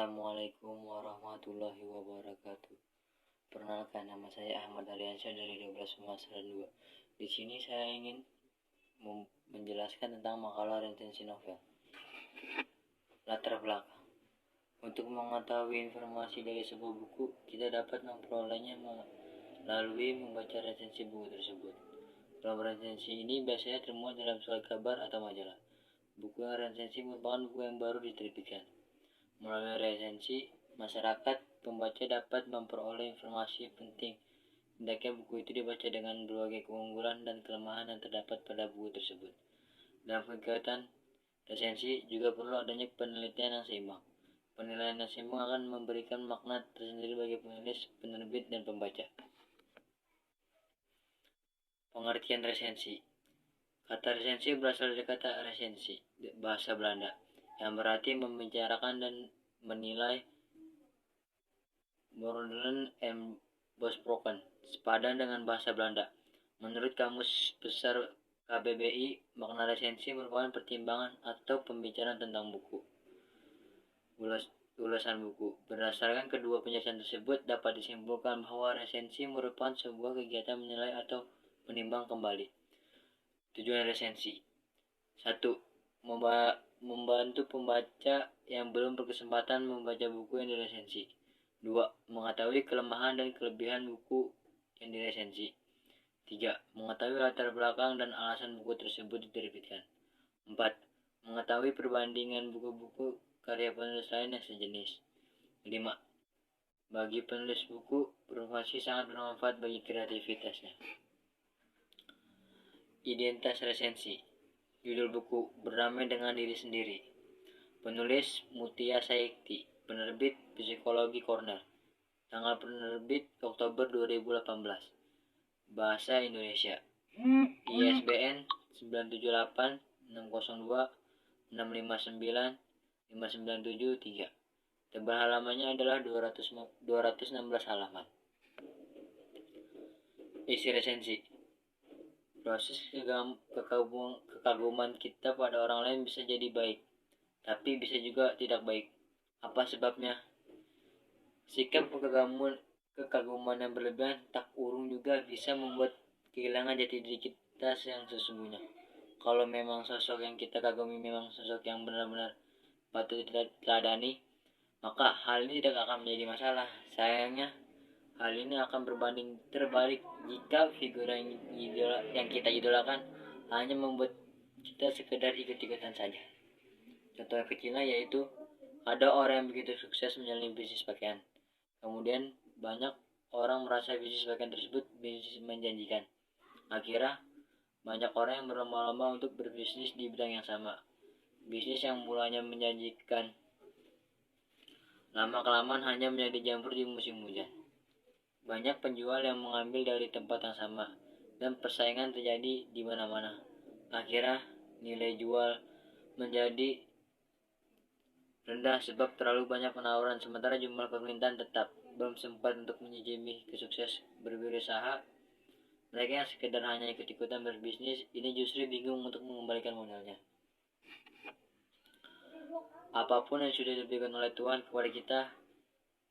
Assalamualaikum warahmatullahi wabarakatuh. Perkenalkan, nama saya Ahmad Aliansyah dari 12 Pemasaran 2. Di sini saya ingin menjelaskan tentang makalah resensi novel. Latar belakang. Untuk mengetahui informasi dari sebuah buku, kita dapat memperolehnya melalui membaca resensi buku tersebut. Dalam resensi ini biasanya termuat dalam surat kabar atau majalah. Buku yang resensi merupakan buku yang baru diterbitkan. Melalui resensi, masyarakat pembaca dapat memperoleh informasi penting. Hendaknya buku itu dibaca dengan berbagai keunggulan dan kelemahan yang terdapat pada buku tersebut. Dalam kegiatan resensi juga perlu adanya penelitian yang seimbang. Penilaian yang seimbang akan memberikan makna tersendiri bagi penulis, penerbit, dan pembaca. Pengertian resensi. Kata resensi berasal dari kata resensie, bahasa Belanda, yang berarti membicarakan dan menilai, beoordelen en besproken, sepadan dengan bahasa Belanda. Menurut Kamus Besar KBBI, makna resensi merupakan pertimbangan atau pembicaraan tentang buku. Ulasan buku. Berdasarkan kedua penjelasan tersebut, dapat disimpulkan bahwa resensi merupakan sebuah kegiatan menilai atau menimbang kembali. Tujuan resensi: 1. Membantu pembaca yang belum berkesempatan membaca buku yang diresensi. 2. Mengetahui kelemahan dan kelebihan buku yang diresensi. 3. Mengetahui latar belakang dan alasan buku tersebut diterbitkan. 4. Mengetahui perbandingan buku-buku karya penulis lain yang sejenis. 5. Bagi penulis buku, informasi sangat bermanfaat bagi kreativitasnya. Identitas resensi. Judul buku: Berdamai dengan Diri Sendiri. Penulis: Mutia Saekti. Penerbit: Psikologi Corner. Tanggal penerbit: Oktober 2018. Bahasa Indonesia. ISBN 978-602-659-5973. Tebal halamannya adalah 216 halaman. Isi resensi. Proses kekaguman kita pada orang lain bisa jadi baik, tapi bisa juga tidak baik. Apa sebabnya? Sikap kekaguman yang berlebihan tak urung juga bisa membuat kehilangan jati diri kita yang sesungguhnya. Kalau memang sosok yang kita kagumi memang sosok yang benar-benar patut diteladani, maka hal ini tidak akan menjadi masalah. Sayangnya, hal ini akan berbanding terbalik jika figur yang kita idolakan hanya membuat kita sekedar ikut-ikutan saja. Contoh yang kecilnya yaitu ada orang yang begitu sukses menjalani bisnis pakaian. Kemudian banyak orang merasa bisnis pakaian tersebut bisnis menjanjikan. Akhirnya banyak orang yang berlomba-lomba untuk berbisnis di bidang yang sama. Bisnis yang mulanya menjanjikan lama-kelamaan hanya menjadi jamur di musim hujan. Banyak penjual yang mengambil dari tempat yang sama dan persaingan terjadi di mana-mana. Akhirnya nilai jual menjadi rendah sebab terlalu banyak penawaran, sementara jumlah permintaan tetap. Belum sempat untuk mencicipi kesukses berwirausaha, mereka yang sekedar hanya ikut-ikutan berbisnis ini justru bingung untuk mengembalikan modalnya. Apapun yang sudah diberikan oleh Tuhan kepada kita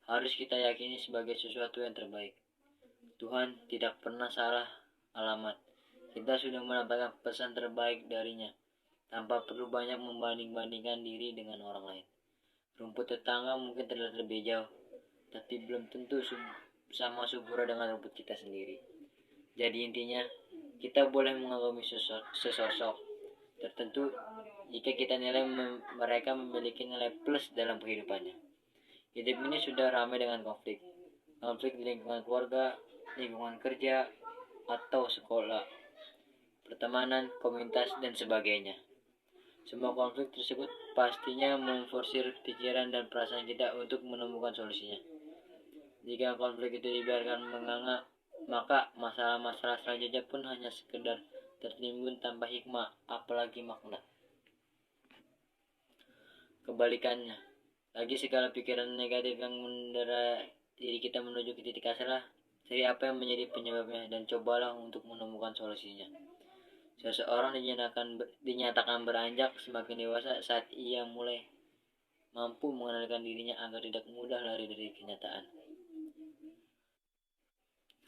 harus kita yakini sebagai sesuatu yang terbaik. Tuhan tidak pernah salah alamat. Kita sudah mendapatkan pesan terbaik darinya tanpa perlu banyak membanding-bandingkan diri dengan orang lain. Rumput tetangga mungkin terlihat lebih jauh, tapi belum tentu sama subur dengan rumput kita sendiri. Jadi intinya, kita boleh mengagumi sesosok tertentu jika kita nilai mereka memiliki nilai plus dalam kehidupannya. Hidup ini sudah ramai dengan konflik di lingkungan keluarga, lingkungan kerja, atau sekolah, pertemanan, komunitas, dan sebagainya. Semua konflik tersebut pastinya memforsir pikiran dan perasaan kita untuk menemukan solusinya. Jika konflik itu dibiarkan menganga, maka masalah-masalah selanjutnya pun hanya sekedar tertimbun tanpa hikmah, apalagi makna. Kebalikannya, lagi segala pikiran negatif yang mendera diri kita menuju ke titik asalah, cari apa yang menjadi penyebabnya dan cobalah untuk menemukan solusinya. Seseorang dinyatakan beranjak semakin dewasa saat ia mulai mampu mengendalikan dirinya agar tidak mudah lari dari kenyataan.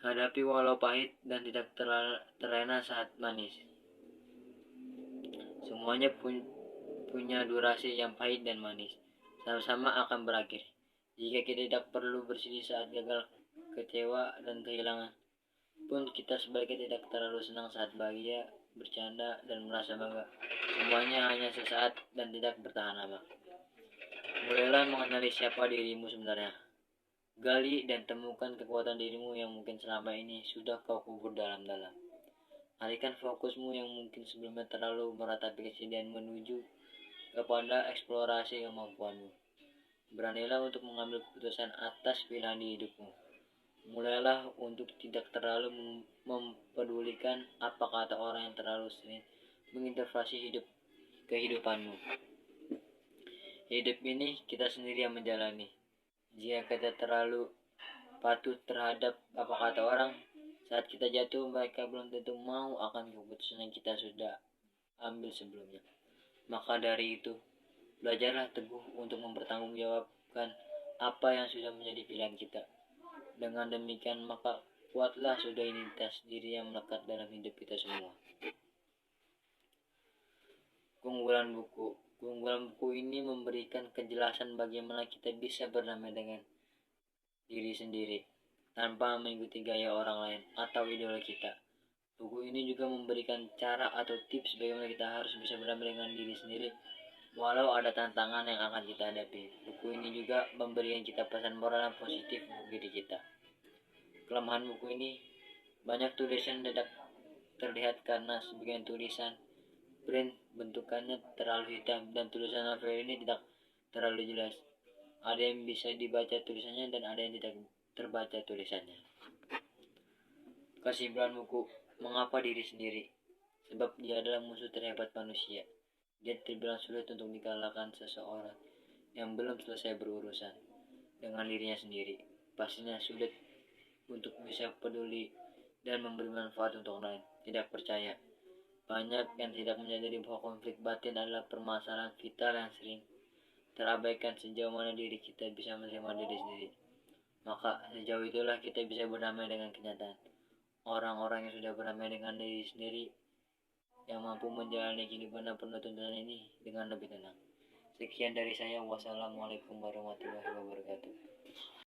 Hadapi walau pahit dan tidak terlena saat manis. Semuanya punya durasi yang pahit dan manis. Sama-sama akan berakhir. Jika kita tidak perlu bersedih saat gagal, kecewa, dan kehilangan, pun kita sebaiknya tidak terlalu senang saat bahagia, bercanda, dan merasa bangga. Semuanya hanya sesaat dan tidak bertahan lama. Mulailah mengenali siapa dirimu sebenarnya. Gali dan temukan kekuatan dirimu yang mungkin selama ini sudah kau kubur dalam-dalam. Alihkan fokusmu yang mungkin sebelumnya terlalu meratapi kesedihan menuju kepada eksplorasi kemampuanmu. Beranilah untuk mengambil keputusan atas pilihan di hidupmu. Mulailah untuk tidak terlalu mempedulikan apa kata orang yang terlalu sering mengintervensi kehidupanmu. Hidup ini kita sendiri yang menjalani. Jika kita terlalu patuh terhadap apa kata orang, saat kita jatuh mereka belum tentu mau akan keputusan yang kita sudah ambil sebelumnya. Maka dari itu, belajarlah teguh untuk mempertanggungjawabkan apa yang sudah menjadi pilihan kita. Dengan demikian, maka kuatlah sudah identitas diri yang melekat dalam hidup kita semua. Keunggulan buku. Keunggulan buku ini memberikan kejelasan bagaimana kita bisa berdamai dengan diri sendiri tanpa mengikuti gaya orang lain atau idola kita. Buku ini juga memberikan cara atau tips bagaimana kita harus bisa berdamai dengan diri sendiri walau ada tantangan yang akan kita hadapi. Buku ini juga memberikan kita pesan moral yang positif untuk diri kita. Kelemahan buku ini, banyak tulisan tidak terlihat karena sebagian tulisan print bentukannya terlalu hitam dan tulisan novel ini tidak terlalu jelas. Ada yang bisa dibaca tulisannya dan ada yang tidak terbaca tulisannya. Kesimpulan buku, mengapa diri sendiri? Sebab dia adalah musuh terhebat manusia. Dia terbilang sulit untuk dikalahkan seseorang yang belum selesai berurusan dengan dirinya sendiri. Pastinya sulit untuk bisa peduli dan memberi manfaat untuk lain. Tidak percaya. Banyak yang tidak menyadari bahwa konflik batin adalah permasalahan vital yang sering terabaikan sejauh mana diri kita bisa menerima diri sendiri. Maka sejauh itulah kita bisa berdamai dengan kenyataan. Orang-orang yang sudah berdamai dengan diri sendiri yang mampu menjalani kehidupan dan penuh tuntutan ini dengan lebih tenang. Sekian dari saya. Wassalamualaikum warahmatullahi wabarakatuh.